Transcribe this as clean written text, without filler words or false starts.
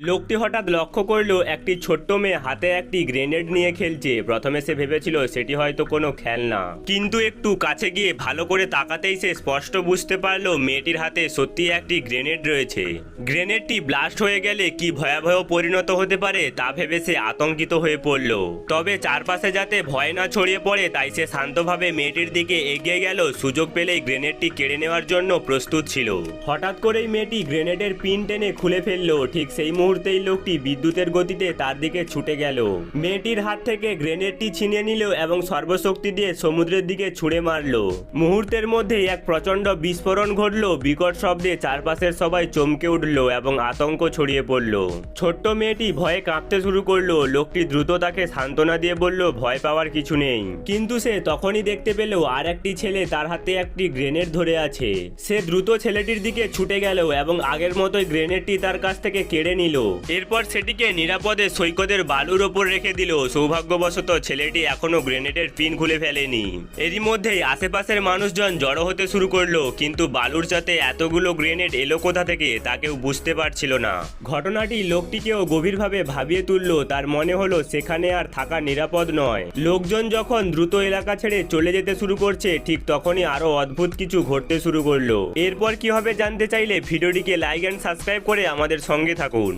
লোকটি হঠাৎ লক্ষ্য করলো একটি ছোট্ট মেয়ে হাতে একটি গ্রেনেড নিয়ে খেলছে। প্রথমে সে ভেবেছিল সেটি হয়তো কোনো খেলনা, কিন্তু একটু কাছে গিয়ে ভালো করে তাকাতেই সে স্পষ্ট বুঝতে পারলো মেয়েটির হাতে সত্যি একটি গ্রেনেড রয়েছে। গ্রেনেডটি ব্লাস্ট হয়ে গেলে কি ভয়াবহ পরিণত হতে পারে তা ভেবে সে আতঙ্কিত হয়ে পড়ল। তবে চারপাশে যাতে ভয় না ছড়িয়ে পড়ে তাই সে শান্তভাবে মেয়েটির দিকে এগিয়ে গেল। সুযোগ পেলেই গ্রেনেডটি কেড়ে নেওয়ার জন্য প্রস্তুত ছিল। হঠাৎ করেই মেয়েটি গ্রেনেডের পিন টেনে খুলে ফেললো। ঠিক সেই মুহূর্তেই লোকটি বিদ্যুতের গতিতে তার দিকে ছুটে গেল। মেয়েটির হাত থেকে গ্রেনেডটি ছিনিয়ে নিল এবং সর্বশক্তি দিয়ে সমুদ্রের দিকে ছুঁড়ে মারল। মুহূর্তের মধ্যেই এক প্রচন্ড বিস্ফোরণ ঘটল। বিকট শব্দে চারপাশের সবাই চমকে উঠল এবং আতঙ্ক ছড়িয়ে পড়ল। ছোট্ট মেয়েটি ভয়ে কাঁপতে শুরু করলো। লোকটি দ্রুত তাকে সান্ত্বনা দিয়ে বলল ভয় পাওয়ার কিছু নেই। কিন্তু সে তখনই দেখতে পেল আর একটি ছেলে তার হাতে একটি গ্রেনেড ধরে আছে। সে দ্রুত ছেলেটির দিকে ছুটে গেল এবং আগের মতোই গ্রেনেডটি তার কাছ থেকে কেড়ে নিল। এরপর সেটিকে নিরাপদে সৈকতের বালুর ওপর রেখে দিল। সৌভাগ্যবশত ছেলেটি এখনো গ্রেনেডের পিন খুলে ফেলেনি। এরই মধ্যেই আশেপাশের মানুষজন জড়ো হতে শুরু করলো, কিন্তু বালুর সাথে এতগুলো গ্রেনেড এলো কোথা থেকে তা কেউ বুঝতে পারছিল না। ঘটনাটি লোকটিকেও গভীরভাবে ভাবিয়ে তুললো। তার মনে হলো সেখানে আর থাকা নিরাপদ নয়। লোকজন যখন দ্রুত এলাকা ছেড়ে চলে যেতে শুরু করছে ঠিক তখনই আরো অদ্ভুত কিছু ঘটতে শুরু করলো। এরপর কি হবে জানতে চাইলে ভিডিওটিকে লাইক এন্ড সাবস্ক্রাইব করে আমাদের সঙ্গে থাকুন।